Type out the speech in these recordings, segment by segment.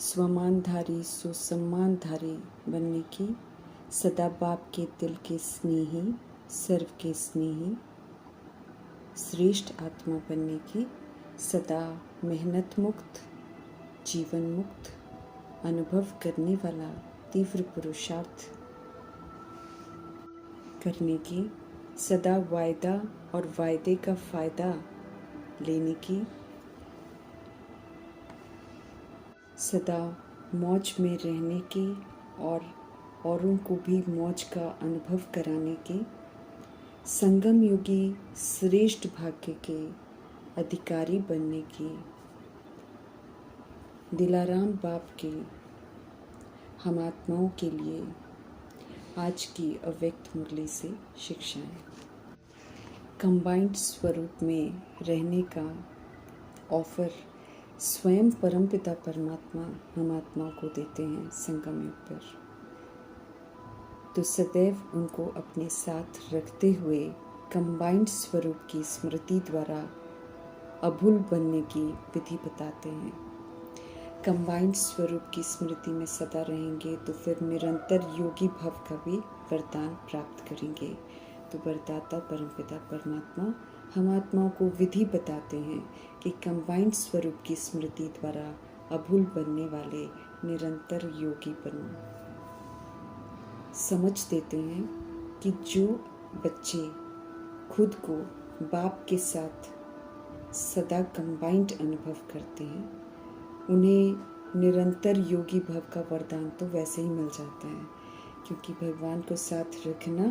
स्वमानधारी सुसम्मानधारी बनने की, सदा बाप के दिल के स्नेही, सर्व के स्नेही श्रेष्ठ आत्मा बनने की, सदा मेहनत मुक्त, जीवन मुक्त अनुभव करने वाला तीव्र पुरुषार्थ करने की, सदा वायदा और वायदे का फ़ायदा लेने की, सदा मौज में रहने की और औरों को भी मौज का अनुभव कराने की, संगम युगी श्रेष्ठ भाग्य के अधिकारी बनने की, दिलाराम बाप के हम आत्माओं के लिए आज की अव्यक्त मुरली से शिक्षाएं। कंबाइंड स्वरूप में रहने का ऑफर स्वयं परमपिता परमात्मा हम आत्माओं को देते हैं संगम युग पर, तो सदैव उनको अपने साथ रखते हुए कंबाइंड स्वरूप की स्मृति द्वारा अभूल बनने की विधि बताते हैं। कंबाइंड स्वरूप की स्मृति में सदा रहेंगे तो फिर निरंतर योगी भव का भी वरदान प्राप्त करेंगे। तो वरदाता परमपिता परमात्मा हम आत्माओं को विधि बताते हैं कि कंबाइंड स्वरूप की स्मृति द्वारा अभूल बनने वाले निरंतर योगी बनो। समझ देते हैं कि जो बच्चे खुद को बाप के साथ सदा कंबाइंड अनुभव करते हैं, उन्हें निरंतर योगी भव का वरदान तो वैसे ही मिल जाता है, क्योंकि भगवान को साथ रखना,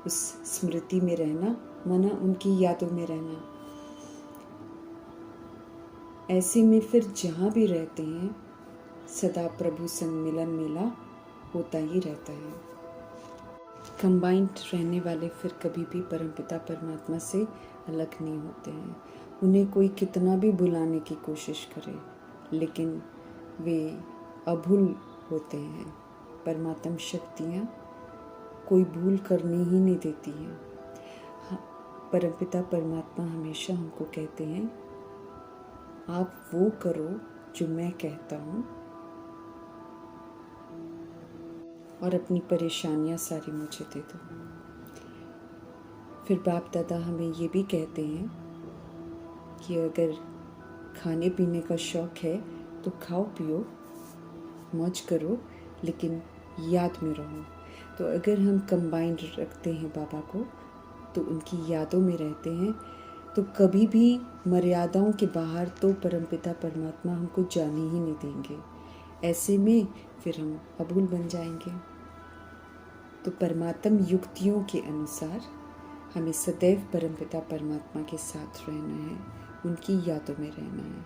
उस स्मृति में रहना माना उनकी यादों में रहना। ऐसे में फिर जहाँ भी रहते हैं सदा प्रभु संग मिलन मेला होता ही रहता है। कंबाइंड रहने वाले फिर कभी भी परमपिता परमात्मा से अलग नहीं होते हैं। उन्हें कोई कितना भी बुलाने की कोशिश करे, लेकिन वे अभूल होते हैं। परमात्म शक्तियाँ कोई भूल करने ही नहीं देती हैं। परमपिता परमात्मा हमेशा हमको कहते हैं, आप वो करो जो मैं कहता हूँ और अपनी परेशानियाँ सारी मुझे दे दो। फिर बाप दादा हमें ये भी कहते हैं कि अगर खाने पीने का शौक़ है तो खाओ पियो मौज करो, लेकिन याद में रहो। तो अगर हम कंबाइंड रखते हैं बाबा को, तो उनकी यादों में रहते हैं, तो कभी भी मर्यादाओं के बाहर तो परमपिता परमात्मा हमको जाने ही नहीं देंगे। ऐसे में फिर हम अभूल बन जाएंगे। तो परमात्म युक्तियों के अनुसार हमें सदैव परमपिता परमात्मा के साथ रहना है, उनकी यादों में रहना है।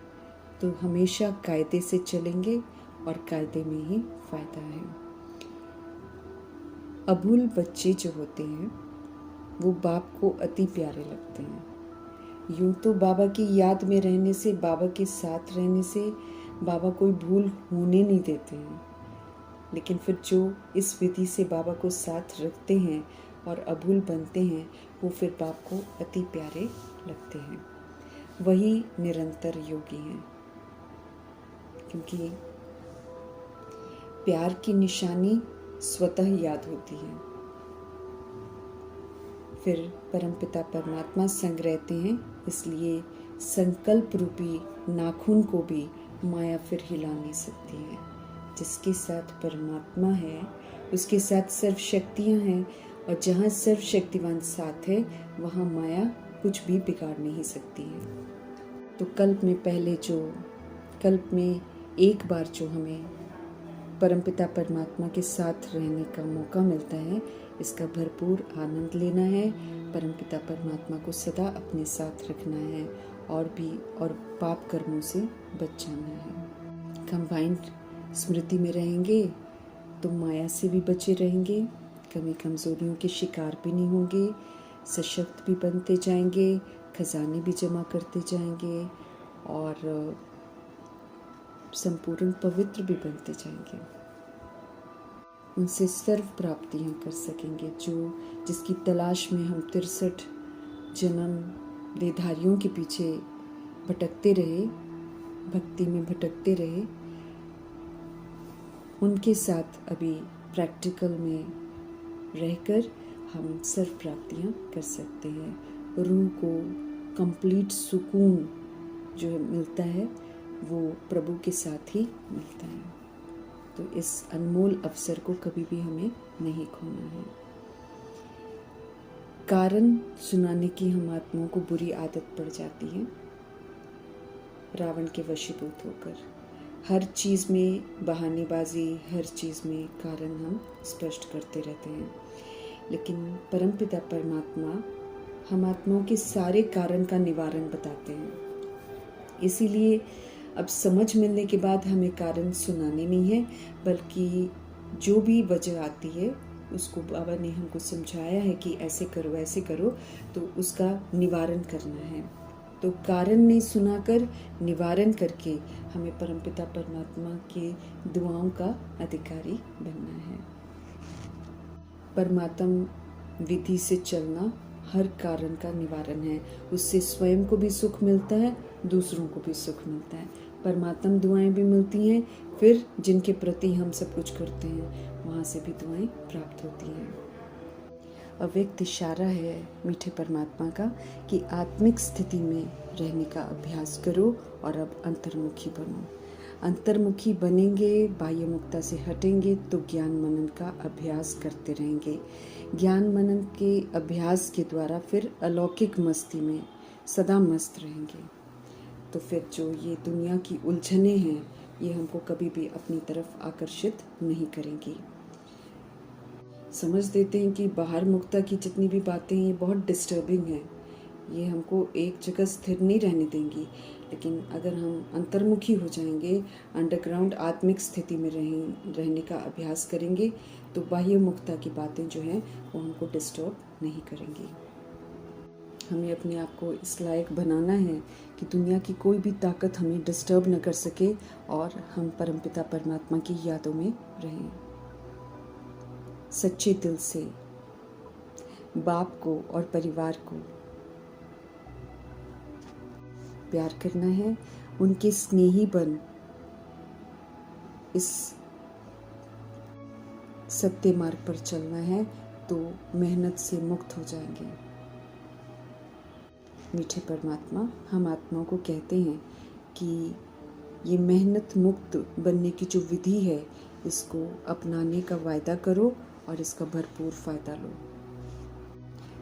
तो हमेशा कायदे से चलेंगे और कायदे में ही फ़ायदा है। अभूल बच्चे जो होते हैं वो बाप को अति प्यारे लगते हैं। यूँ तो बाबा की याद में रहने से, बाबा के साथ रहने से बाबा कोई भूल होने नहीं देते हैं, लेकिन फिर जो इस विधि से बाबा को साथ रखते हैं और अभूल बनते हैं, वो फिर बाप को अति प्यारे लगते हैं। वही निरंतर योगी हैं, क्योंकि प्यार की निशानी स्वतः याद होती है। फिर परमपिता परमात्मा संग रहते हैं, इसलिए संकल्प रूपी नाखून को भी माया फिर हिला नहीं सकती है। जिसके साथ परमात्मा है उसके साथ सर्व शक्तियाँ हैं, और जहाँ सर्वशक्तिवान साथ है वहाँ माया कुछ भी बिगाड़ नहीं सकती है। तो कल्प में एक बार जो हमें परमपिता परमात्मा के साथ रहने का मौका मिलता है, इसका भरपूर आनंद लेना है। परमपिता परमात्मा को सदा अपने साथ रखना है और पाप कर्मों से बच जाना है। कंबाइंड स्मृति में रहेंगे तो माया से भी बचे रहेंगे, कमी कमज़ोरियों के शिकार भी नहीं होंगे, सशक्त भी बनते जाएंगे, खजाने भी जमा करते जाएंगे और संपूर्ण पवित्र भी बनते जाएंगे। उनसे सर्व प्राप्ति हम कर सकेंगे, जिसकी तलाश में हम 63 जन्म देहधारियों के पीछे भटकते रहे, भक्ति में भटकते रहे, उनके साथ अभी प्रैक्टिकल में रहकर हम सर्व प्राप्तियाँ कर सकते हैं। रूह को कंप्लीट सुकून जो मिलता है वो प्रभु के साथ ही मिलता है। तो इस अनमोल अवसर को कभी भी हमें नहीं खोना है। कारण सुनाने की हम आत्माओं को बुरी आदत पड़ जाती है, रावण के वशीभूत होकर। हर चीज़ में बहानेबाजी, हर चीज़ में कारण हम स्पष्ट करते रहते हैं। लेकिन परमपिता परमात्मा हम आत्माओं के सारे कारण का निवारण बताते हैं। इसीलिए अब समझ मिलने के बाद हमें कारण सुनाने नहीं है, बल्कि जो भी वजह आती है उसको बाबा ने हमको समझाया है कि ऐसे करो, तो उसका निवारण करना है। तो कारण नहीं सुनाकर निवारण करके हमें परमपिता परमात्मा के दुआओं का अधिकारी बनना है। परमात्म विधि से चलना हर कारण का निवारण है। उससे स्वयं को भी सुख मिलता है, दूसरों को भी सुख मिलता है। परमात्म दुआएं भी मिलती हैं, फिर जिनके प्रति हम सब कुछ करते हैं वहाँ से भी दुआएं प्राप्त होती हैं। अव्यक्त इशारा है मीठे परमात्मा का कि आत्मिक स्थिति में रहने का अभ्यास करो और अब अंतर्मुखी बनो। अंतर्मुखी बनेंगे, बाह्य मुक्ता से हटेंगे तो ज्ञान मनन का अभ्यास करते रहेंगे। ज्ञान मनन के अभ्यास के द्वारा फिर अलौकिक मस्ती में सदा मस्त रहेंगे। तो फिर जो ये दुनिया की उलझने हैं ये हमको कभी भी अपनी तरफ आकर्षित नहीं करेंगी। समझ देते हैं कि बाहर मुक्ता की जितनी भी बातें हैं ये बहुत डिस्टर्बिंग हैं, ये हमको एक जगह स्थिर नहीं रहने देंगी। लेकिन अगर हम अंतर्मुखी हो जाएंगे, अंडरग्राउंड आत्मिक स्थिति में रहने का अभ्यास करेंगे तो बाह्य मुक्ता की बातें जो हैं वो हमको डिस्टर्ब नहीं करेंगी। हमें अपने आप को इस लायक बनाना है कि दुनिया की कोई भी ताकत हमें डिस्टर्ब न कर सके और हम परमपिता परमात्मा की यादों में रहें। सच्चे दिल से बाप को और परिवार को प्यार करना है, उनके स्नेही बन इस सत्य मार्ग पर चलना है तो मेहनत से मुक्त हो जाएंगे। मीठे परमात्मा हम आत्माओं को कहते हैं कि ये मेहनत मुक्त बनने की जो विधि है इसको अपनाने का वायदा करो और इसका भरपूर फ़ायदा लो।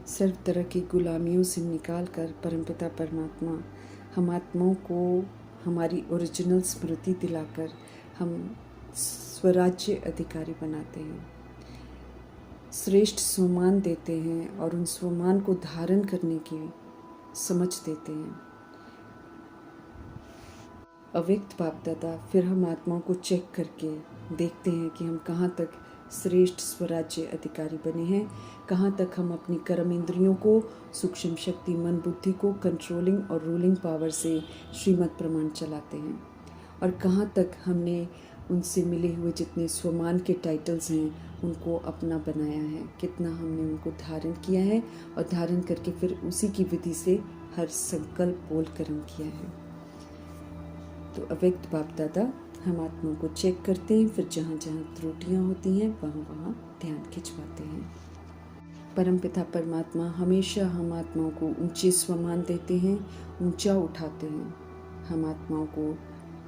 सर्व तरह की गुलामियों से निकाल कर परमपिता परमात्मा हम आत्माओं को हमारी ओरिजिनल स्मृति दिलाकर हम स्वराज्य अधिकारी बनाते हैं, श्रेष्ठ स्वमान देते हैं और उन स्वमान को धारण करने की समझ देते हैं। अव्यक्त बाप दादा फिर हम आत्माओं को चेक करके देखते हैं कि हम कहाँ तक श्रेष्ठ स्वराज्य अधिकारी बने हैं, कहाँ तक हम अपनी कर्म इंद्रियों को, सूक्ष्म शक्ति मन बुद्धि को कंट्रोलिंग और रूलिंग पावर से श्रीमत प्रमाण चलाते हैं, और कहाँ तक हमने उनसे मिले हुए जितने स्वमान के टाइटल्स हैं उनको अपना बनाया है, कितना हमने उनको धारण किया है और धारण करके फिर उसी की विधि से हर संकल्प बोल कर्म किया है। तो अव्यक्त बाप दादा हम आत्माओं को चेक करते हैं, फिर जहाँ जहाँ त्रुटियाँ होती हैं वहाँ ध्यान खिंचवाते हैं। परमपिता परमात्मा हमेशा हम आत्माओं को ऊंचे स्वमान देते हैं, ऊंचा उठाते हैं, हम आत्माओं को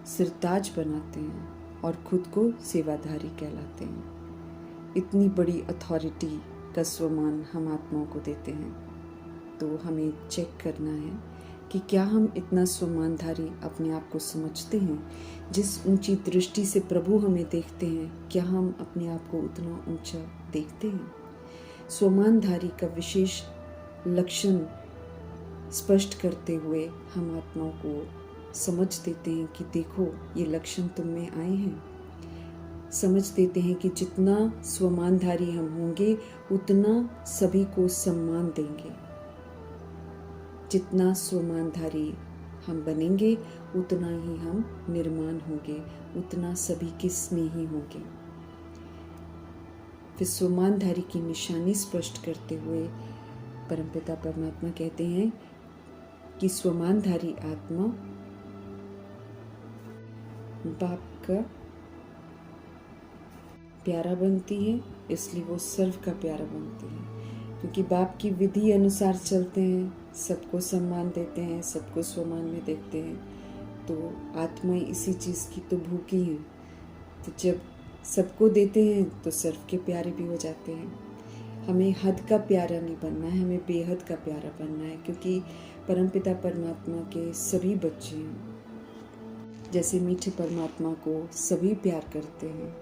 सिरताज बनाते हैं और खुद को सेवाधारी कहलाते हैं। इतनी बड़ी अथॉरिटी का स्वमान हम आत्माओं को देते हैं, तो हमें चेक करना है कि क्या हम इतना स्वमानधारी अपने आप को समझते हैं। जिस ऊंची दृष्टि से प्रभु हमें देखते हैं, क्या हम अपने आप को उतना ऊंचा देखते हैं। स्वमानधारी का विशेष लक्षण स्पष्ट करते हुए हम आत्माओं को समझ देते हैं कि देखो ये लक्षण तुम में आए हैं। समझ देते हैं कि जितना स्वमानधारी हम होंगे उतना सभी को सम्मान देंगे, जितना स्वमानधारी हम बनेंगे उतना ही हम निर्माण होंगे, उतना सभी के स्नेही होंगे। फिर स्वमानधारी की निशानी स्पष्ट करते हुए परमपिता परमात्मा कहते हैं कि स्वमानधारी आत्मा बाप का प्यारा बनती है, इसलिए वो सर्व का प्यारा बनती है। क्योंकि बाप की विधि अनुसार चलते हैं, सबको सम्मान देते हैं, सबको स्वमान में देखते हैं, तो आत्माएं इसी चीज़ की तो भूखी हैं। तो जब सबको देते हैं तो सर्व के प्यारे भी हो जाते हैं। हमें हद का प्यारा नहीं बनना है, हमें बेहद का प्यारा बनना है, क्योंकि परमपिता परमात्मा के सभी बच्चे हैं। जैसे मीठे परमात्मा को सभी प्यार करते हैं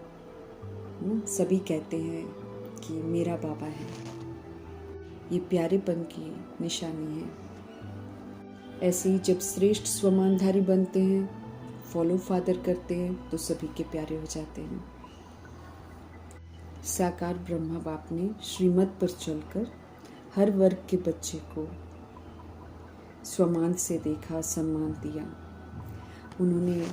ना, सभी कहते हैं कि मेरा बाबा है, ये प्यारेपन की निशानी है। ऐसे ही जब श्रेष्ठ स्वमानधारी बनते हैं, फॉलो फादर करते हैं, तो सभी के प्यारे हो जाते हैं। साकार ब्रह्मा बाप ने श्रीमत पर चलकर हर वर्ग के बच्चे को स्वमान से देखा, सम्मान दिया। उन्होंने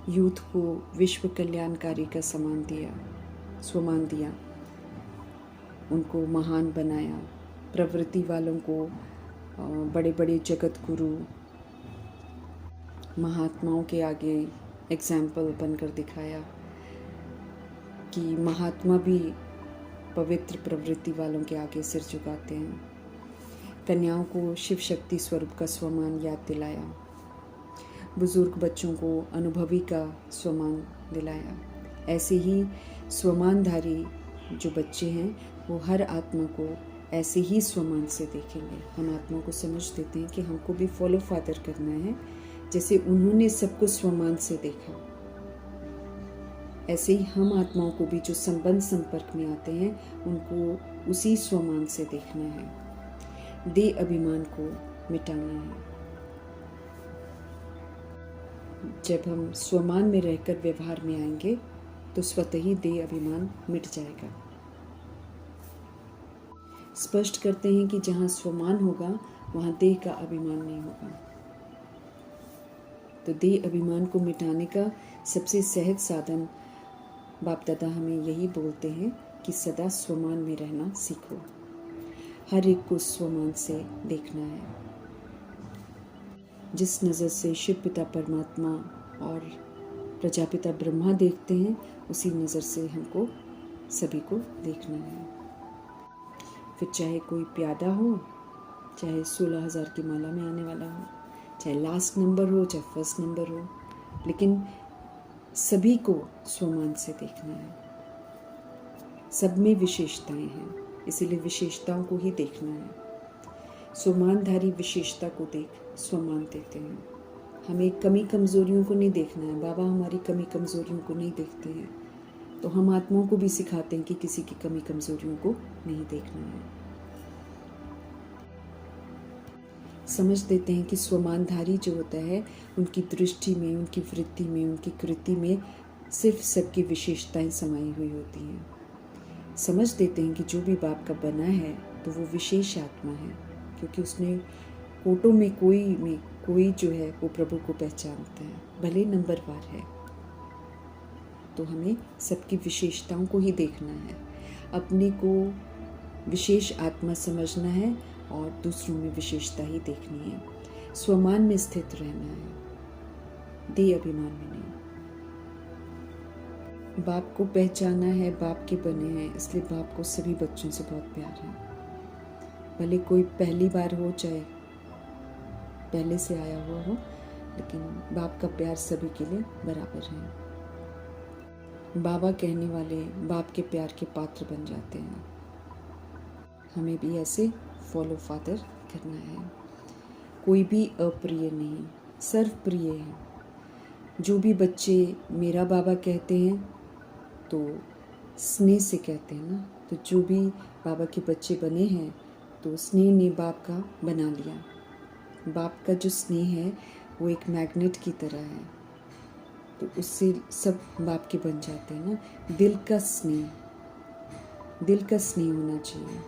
यूथ को विश्व कल्याणकारी का स्वमान दिया, उनको महान बनाया। प्रवृत्ति वालों को बड़े बड़े जगत गुरु महात्माओं के आगे एग्जाम्पल बनकर दिखाया कि महात्मा भी पवित्र प्रवृत्ति वालों के आगे सिर झुकाते हैं। कन्याओं को शिव शक्ति स्वरूप का स्वमान याद दिलाया। बुजुर्ग बच्चों को अनुभवी का स्वमान दिलाया। ऐसे ही स्वमानधारी जो बच्चे हैं वो हर आत्मा को ऐसे ही स्वमान से देखेंगे। हम आत्मा को समझ देते हैं कि हमको भी फॉलो फादर करना है, जैसे उन्होंने सबको स्वमान से देखा, ऐसे ही हम आत्माओं को भी जो संबंध संपर्क में आते हैं उनको उसी स्वमान से देखना है। देह अभिमान को मिटाना है। जब हम स्वमान में रहकर व्यवहार में आएंगे तो स्वतः ही देह अभिमान मिट जाएगा। स्पष्ट करते हैं कि जहाँ स्वमान होगा वहाँ देह का अभिमान नहीं होगा। तो देह अभिमान को मिटाने का सबसे सहज साधन बाप दादा हमें यही बोलते हैं कि सदा स्वमान में रहना सीखो। हर एक को स्वमान से देखना है। जिस नज़र से शिव पिता परमात्मा और प्रजापिता ब्रह्मा देखते हैं, उसी नज़र से हमको सभी को देखना है। फिर चाहे कोई प्यादा हो, चाहे 16,000 की माला में आने वाला हो, चाहे लास्ट नंबर हो, चाहे फर्स्ट नंबर हो, लेकिन सभी को स्वमान से देखना है। सब में विशेषताएं हैं, इसीलिए विशेषताओं को ही देखना है। स्वमानधारी विशेषता को देख स्वमान देते हैं। हमें कमी कमज़ोरियों को नहीं देखना है। बाबा हमारी कमी कमज़ोरियों को नहीं देखते हैं, तो हम आत्माओं को भी सिखाते हैं कि किसी की कमी कमज़ोरियों को नहीं देखना है। समझ देते हैं कि स्वमानधारी जो होता है, उनकी दृष्टि में, उनकी वृत्ति में, उनकी कृति में सिर्फ सबकी विशेषताएं समाई हुई होती हैं। समझ देते हैं कि जो भी बाप का बना है तो वो विशेष आत्मा है, क्योंकि उसने कोटों में कोई जो है वो प्रभु को पहचानता है, भले नंबरवार है। तो हमें सबकी विशेषताओं को ही देखना है, अपने को विशेष आत्मा समझना है और दूसरों में विशेषता ही देखनी है। स्वमान में स्थित रहना है, देह अभिमान में नहीं। बाप को पहचाना है, बाप के बने हैं, इसलिए बाप को सभी बच्चों से बहुत प्यार है। भले कोई पहली बार हो, चाहे पहले से आया हुआ हो, लेकिन बाप का प्यार सभी के लिए बराबर है। बाबा कहने वाले बाप के प्यार के पात्र बन जाते हैं। हमें भी ऐसे फॉलो फादर करना है। कोई भी अप्रिय नहीं, सर्वप्रिय है। जो भी बच्चे मेरा बाबा कहते हैं तो स्नेह से कहते हैं ना, तो जो भी बाबा के बच्चे बने हैं तो स्नेह ने बाप का बना लिया। बाप का जो स्नेह है वो एक मैग्नेट की तरह है, तो उससे सब बाप के बन जाते हैं ना। दिल का स्नेह होना चाहिए।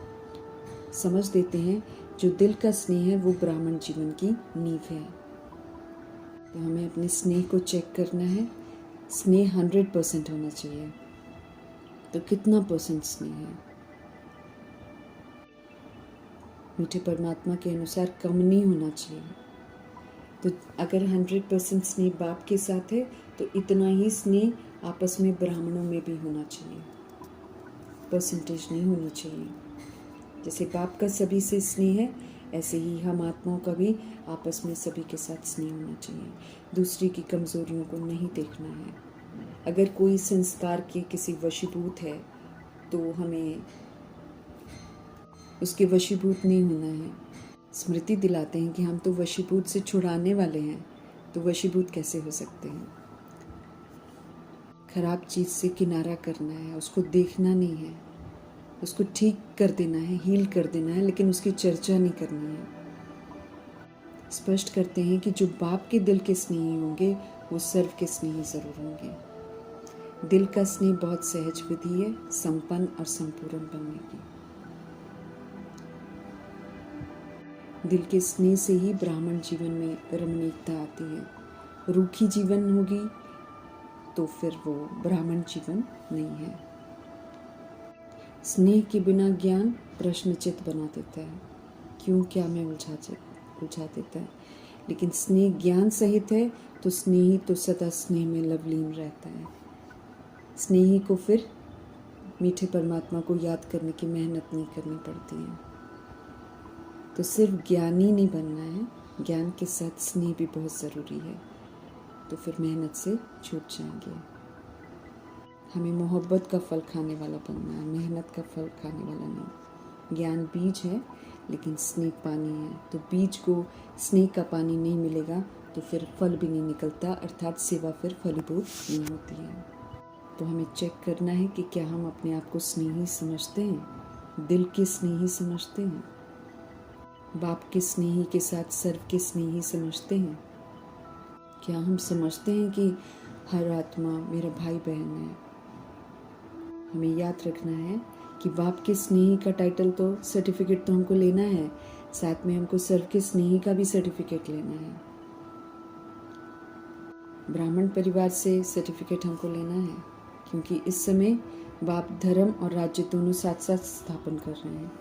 समझ देते हैं जो दिल का स्नेह है वो ब्राह्मण जीवन की नींव है। तो हमें अपने स्नेह को चेक करना है। स्नेह 100% होना चाहिए। तो कितना % स्नेह है? मीठे परमात्मा के अनुसार कम नहीं होना चाहिए। तो अगर 100% स्नेह बाप के साथ है तो इतना ही स्नेह आपस में ब्राह्मणों में भी होना चाहिए, परसेंटेज नहीं होनी चाहिए। जैसे बाप का सभी से स्नेह है, ऐसे ही हम आत्माओं का भी आपस में सभी के साथ स्नेह होना चाहिए। दूसरे की कमज़ोरियों को नहीं देखना है। अगर कोई संस्कार के किसी वशीभूत है तो हमें उसके वशीभूत नहीं होना है। स्मृति दिलाते हैं कि हम तो वशीभूत से छुड़ाने वाले हैं, तो वशीभूत कैसे हो सकते हैं। खराब चीज़ से किनारा करना है, उसको देखना नहीं है, उसको ठीक कर देना है, हील कर देना है, लेकिन उसकी चर्चा नहीं करनी है। स्पष्ट करते हैं कि जो बाप के दिल के स्नेही होंगे वो सर्व के स्नेही जरूर होंगे। दिल का स्नेह बहुत सहज विधि है संपन्न और संपूर्ण बनने की। दिल के स्नेह से ही ब्राह्मण जीवन में रमणीकता आती है। रूखी जीवन होगी तो फिर वो ब्राह्मण जीवन नहीं है। स्नेह के बिना ज्ञान प्रश्नचित बना देता है, क्यों क्या में उलझा देता है। लेकिन स्नेह ज्ञान सहित है तो स्नेही तो सदा स्नेह में लवलीन रहता है। स्नेही को फिर मीठे परमात्मा को याद करने की मेहनत नहीं करनी पड़ती है। तो सिर्फ ज्ञानी नहीं बनना है, ज्ञान के साथ स्नेह भी बहुत ज़रूरी है, तो फिर मेहनत से छूट जाएंगे। हमें मोहब्बत का फल खाने वाला बनना है, मेहनत का फल खाने वाला नहीं। ज्ञान बीज है लेकिन स्नेह पानी है, तो बीज को स्नेह का पानी नहीं मिलेगा तो फिर फल भी नहीं निकलता, अर्थात सेवा फिर फलीभूत नहीं होती है। तो हमें चेक करना है कि क्या हम अपने आप को स्नेही समझते हैं, दिल के स्नेही समझते हैं, बाप के स्नेही के साथ सर्व के स्नेही समझते हैं। क्या हम समझते हैं कि हर आत्मा मेरा भाई बहन है। हमें याद रखना है कि बाप के स्नेही का टाइटल तो सर्टिफिकेट तो हमको लेना है, साथ में हमको सर्व के स्नेही का भी सर्टिफिकेट लेना है। ब्राह्मण परिवार से सर्टिफिकेट हमको लेना है, क्योंकि इस समय बाप धर्म और राज्य दोनों साथ साथ स्थापन कर रहे हैं।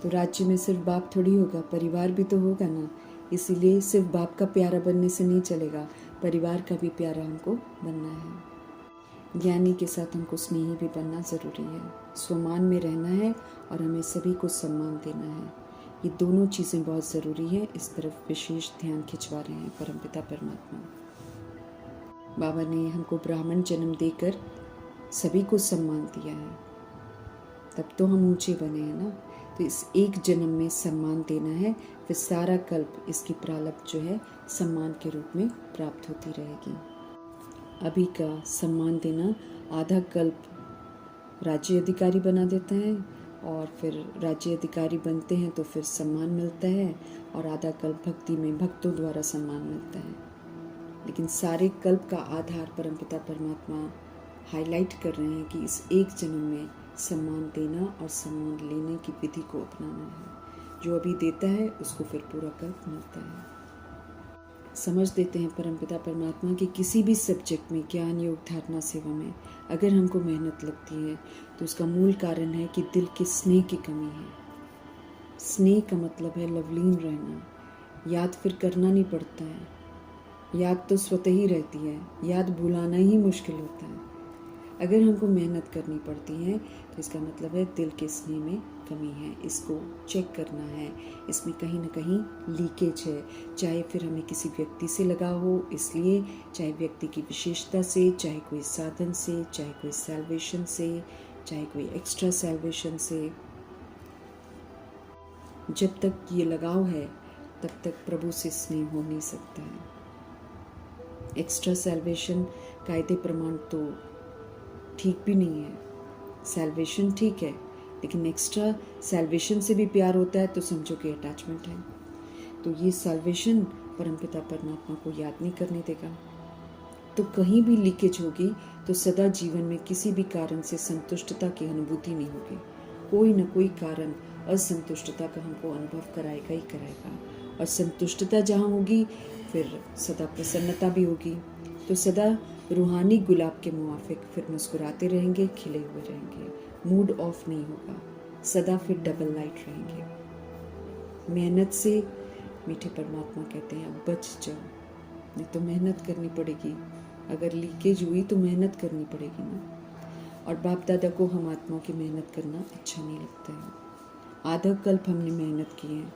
तो राज्य में सिर्फ बाप थोड़ी होगा, परिवार भी तो होगा ना। इसीलिए सिर्फ बाप का प्यारा बनने से नहीं चलेगा, परिवार का भी प्यारा हमको बनना है। ज्ञानी के साथ हमको स्नेही भी बनना ज़रूरी है। स्वमान में रहना है और हमें सभी को सम्मान देना है। ये दोनों चीज़ें बहुत ज़रूरी है। इस तरफ विशेष ध्यान खिंचवा रहे हैं परमपिता परमात्मा। बाबा ने हमको ब्राह्मण जन्म देकर सभी को सम्मान दिया है, तब तो हम ऊंचे बने हैं ना। तो इस एक जन्म में सम्मान देना है, फिर सारा कल्प इसकी प्रारब्ध जो है सम्मान के रूप में प्राप्त होती रहेगी। अभी का सम्मान देना आधा कल्प राज्य अधिकारी बना देता है, और फिर राज्य अधिकारी बनते हैं तो फिर सम्मान मिलता है, और आधा कल्प भक्ति में भक्तों द्वारा सम्मान मिलता है। लेकिन सारे कल्प का आधार परमपिता परमात्मा हाईलाइट कर रहे हैं कि इस एक जन्म में सम्मान देना और सम्मान लेने की विधि को अपनाना है। जो अभी देता है उसको फिर पूरा कल्प मिलता है। समझ देते हैं परमपिता परमात्मा कि किसी भी सब्जेक्ट में, ज्ञान योग धारणा सेवा में अगर हमको मेहनत लगती है तो उसका मूल कारण है कि दिल के स्नेह की कमी है। स्नेह का मतलब है लवलीन रहना। याद फिर करना नहीं पड़ता है, याद तो स्वतः ही रहती है, याद भुलाना ही मुश्किल होता है। अगर हमको मेहनत करनी पड़ती है तो इसका मतलब है दिल के स्नेह में कमी है। इसको चेक करना है, इसमें कहीं ना कहीं लीकेज है। चाहे फिर हमें किसी व्यक्ति से लगा हो इसलिए, चाहे व्यक्ति की विशेषता से, चाहे कोई साधन से, चाहे कोई सैल्वेशन से, चाहे कोई एक्स्ट्रा सैल्वेशन से। जब तक ये लगाव है तब तक प्रभु से स्नेह हो नहीं सकता है। एक्स्ट्रा सैल्वेशन कायदे प्रमाण तो ठीक भी नहीं है। सैल्वेशन ठीक है, लेकिन एक्स्ट्रा सैल्वेशन से भी प्यार होता है तो समझो कि अटैचमेंट है। तो ये सैल्वेशन परमपिता परमात्मा को याद नहीं करने देगा। तो कहीं भी लीकेज होगी तो सदा जीवन में किसी भी कारण से संतुष्टता की अनुभूति नहीं होगी। कोई न कोई कारण असंतुष्टता का हमको अनुभव कराएगा ही कराएगा। और संतुष्टता जहाँ होगी फिर सदा प्रसन्नता भी होगी। तो सदा रूहानी गुलाब के मुआफिक फिर मुस्कुराते रहेंगे, खिले हुए रहेंगे, मूड ऑफ नहीं होगा, सदा फिर डबल लाइट रहेंगे। मेहनत से मीठे परमात्मा कहते हैं अब बच जाओ, नहीं तो मेहनत करनी पड़ेगी, अगर लीकेज हुई तो मेहनत करनी पड़ेगी ना। और बाप दादा को हम आत्माओं की मेहनत करना अच्छा नहीं लगता है। आधा कल्प हमने मेहनत की है,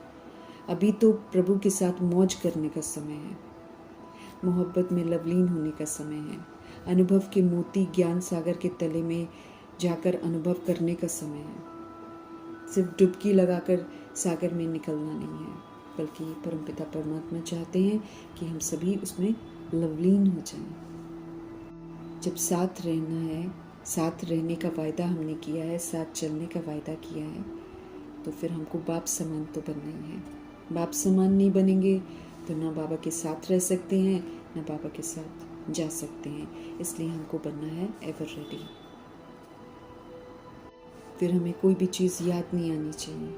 अभी तो प्रभु के साथ मौज करने का समय है, मोहब्बत में लवलीन होने का समय है, अनुभव के मोती ज्ञान सागर के तले में जाकर अनुभव करने का समय है। सिर्फ डुबकी लगाकर सागर में निकलना नहीं है, बल्कि परमपिता परमात्मा चाहते हैं कि हम सभी उसमें लवलीन हो जाएं। जब साथ रहना है, साथ रहने का वायदा हमने किया है, साथ चलने का वायदा किया है, तो फिर हमको बाप समान तो बनना ही है। बाप समान नहीं बनेंगे तो ना बाबा के साथ रह सकते हैं, ना बाबा के साथ जा सकते हैं। इसलिए हमको बनना है एवर रेडी। फिर हमें कोई भी चीज़ याद नहीं आनी चाहिए,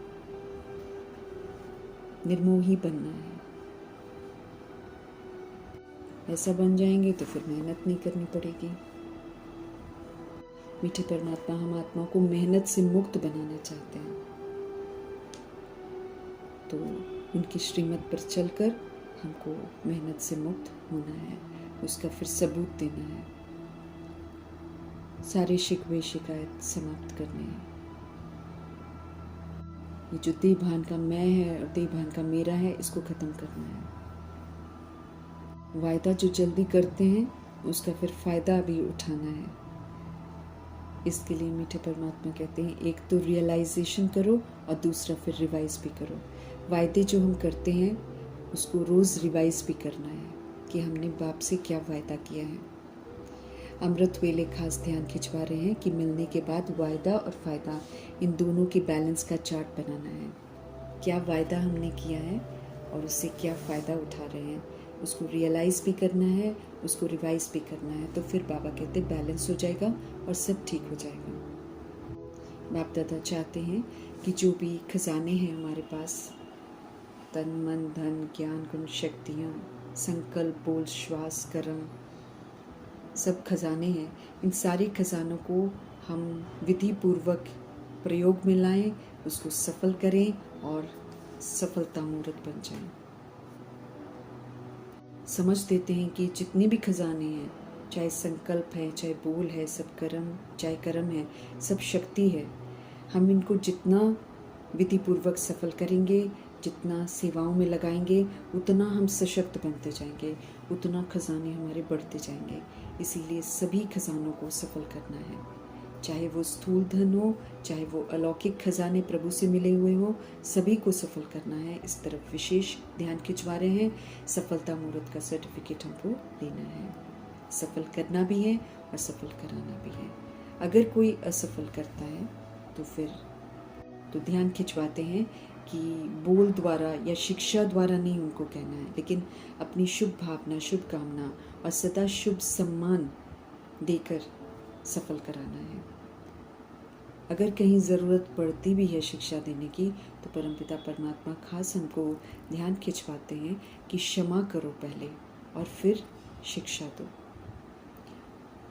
निर्मोही बनना है। ऐसा बन जाएंगे तो फिर मेहनत नहीं करनी पड़ेगी। मीठे परमात्मा हम आत्मा को मेहनत से मुक्त बनाना चाहते हैं, तो उनकी श्रीमत पर चलकर हमको मेहनत से मुक्त होना है, उसका फिर सबूत देना है, सारे शिकवे शिकायत समाप्त करने हैं। ये जो देह भान का मैं है और देह भान का मेरा है, इसको ख़त्म करना है। वायदा जो जल्दी करते हैं उसका फिर फ़ायदा भी उठाना है। इसके लिए मीठे परमात्मा कहते हैं, एक तो रियलाइजेशन करो और दूसरा फिर रिवाइज भी करो। वायदे जो हम करते हैं उसको रोज़ रिवाइज भी करना है कि हमने बाप से क्या वायदा किया है। अमृत वेले खास ध्यान खिंचवा रहे हैं कि मिलने के बाद वायदा और फ़ायदा, इन दोनों के बैलेंस का चार्ट बनाना है। क्या वायदा हमने किया है और उससे क्या फ़ायदा उठा रहे हैं, उसको रियलाइज़ भी करना है, उसको रिवाइज भी करना है। तो फिर बाबा कहते हैं बैलेंस हो जाएगा और सब ठीक हो जाएगा। बाप दादा चाहते हैं कि जो भी खजाने हैं हमारे पास, तन मन धन ज्ञान गुण शक्तियाँ, संकल्प बोल श्वास कर्म, सब खजाने हैं। इन सारे खजानों को हम विधि पूर्वक प्रयोग में लाएं, उसको सफल करें और सफलता मूर्त बन जाएं। समझ देते हैं कि जितने भी खजाने हैं, चाहे संकल्प है, चाहे बोल है, सब कर्म, चाहे कर्म है, सब शक्ति है। हम इनको जितना विधि पूर्वक सफल करेंगे, जितना सेवाओं में लगाएंगे, उतना हम सशक्त बनते जाएंगे, उतना खजाने हमारे बढ़ते जाएंगे। इसीलिए सभी खजानों को सफल करना है, चाहे वो स्थूल धन हो, चाहे वो अलौकिक खजाने प्रभु से मिले हुए हो, सभी को सफल करना है। इस तरफ विशेष ध्यान खिंचवा रहे हैं। सफलता मुहूर्त का सर्टिफिकेट हमको लेना है, सफल करना भी है और सफल कराना भी है। अगर कोई असफल करता है तो फिर तो ध्यान खिंचवाते हैं कि बोल द्वारा या शिक्षा द्वारा नहीं उनको कहना है, लेकिन अपनी शुभ भावना, शुभ कामना और सदा शुभ सम्मान देकर सफल कराना है। अगर कहीं ज़रूरत पड़ती भी है शिक्षा देने की, तो परमपिता परमात्मा खास हमको ध्यान खिंचवाते हैं कि क्षमा करो पहले और फिर शिक्षा दो।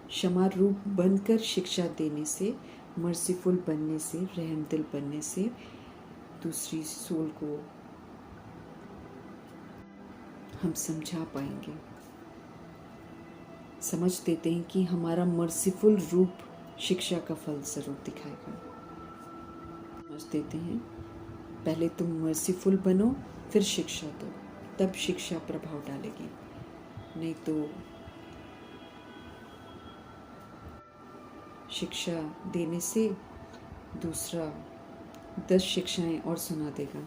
क्षमा रूप बनकर शिक्षा देने से, मर्सीफुल बनने से, रहम दिल बनने से दूसरी सोल को हम समझा पाएंगे। समझ देते हैं कि हमारा मर्सीफुल रूप शिक्षा का फल जरूर दिखाएगा। समझ देते हैं पहले तुम मर्सीफुल बनो, फिर शिक्षा दो, तब शिक्षा प्रभाव डालेगी। नहीं तो शिक्षा देने से दूसरा 10 शिक्षाएं और सुना देगा।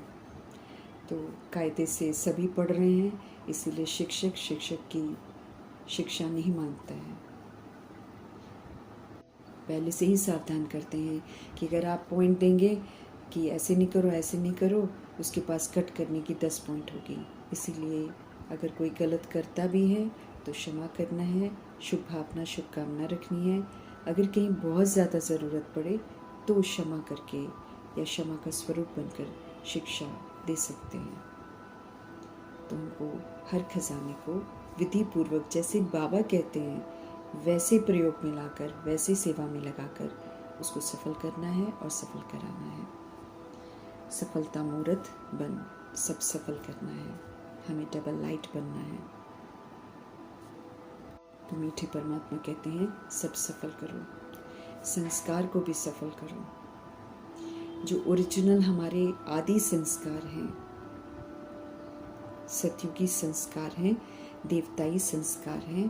तो कायदे से सभी पढ़ रहे हैं, इसीलिए शिक्षक की शिक्षा नहीं मानता है। पहले से ही सावधान करते हैं कि अगर आप पॉइंट देंगे कि ऐसे नहीं करो, ऐसे नहीं करो, उसके पास कट करने की 10 पॉइंट होगी। इसीलिए अगर कोई गलत करता भी है तो क्षमा करना है, शुभ भावना, शुभकामना रखनी है। अगर कहीं बहुत ज़्यादा ज़रूरत पड़े तो क्षमा करके या क्षमा का स्वरूप बनकर शिक्षा दे सकते हैं। तो उनको हर खजाने को विधि पूर्वक, जैसे बाबा कहते हैं, वैसे प्रयोग में लाकर, वैसे सेवा में लगाकर उसको सफल करना है और सफल कराना है। सफलता मूर्त बन सब सफल करना है, हमें डबल लाइट बनना है। तो मीठे परमात्मा कहते हैं सब सफल करो, संस्कार को भी सफल करो। जो ओरिजिनल हमारे आदि संस्कार हैं, सतयुगी संस्कार हैं, देवताई संस्कार हैं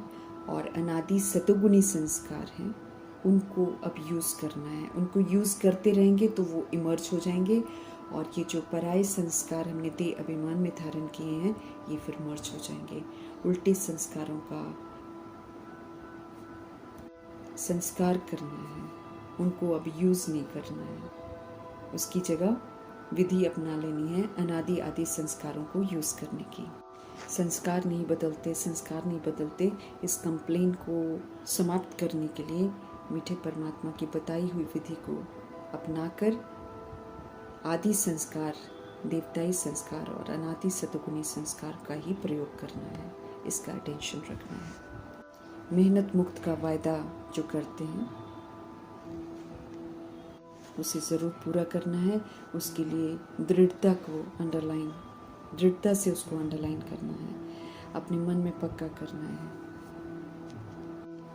और अनादि सतोगुणी संस्कार हैं, उनको अब यूज़ करना है। उनको यूज़ करते रहेंगे तो वो इमर्ज हो जाएंगे और ये जो पराये संस्कार हमने देह अभिमान में धारण किए हैं ये फिर मर्ज हो जाएंगे। उल्टे संस्कारों का संस्कार करना है, उनको अब यूज़ नहीं करना है। उसकी जगह विधि अपना लेनी है अनादि आदि संस्कारों को यूज़ करने की। संस्कार नहीं बदलते, संस्कार नहीं बदलते, इस कंप्लेन को समाप्त करने के लिए मीठे परमात्मा की बताई हुई विधि को अपनाकर आदि संस्कार, देवताई संस्कार और अनादि सतोगुणी संस्कार का ही प्रयोग करना है। इसका अटेंशन रखना है। मेहनत मुक्त का वायदा जो करते हैं उसे ज़रूर पूरा करना है। उसके लिए दृढ़ता से उसको अंडरलाइन करना है, अपने मन में पक्का करना है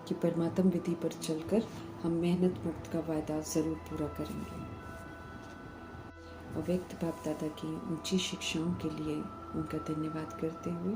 कि परमात्म विधि पर चलकर हम मेहनत मुक्त का वायदा ज़रूर पूरा करेंगे। अव्यक्त बाप दादा की ऊंची शिक्षाओं के लिए उनका धन्यवाद करते हुए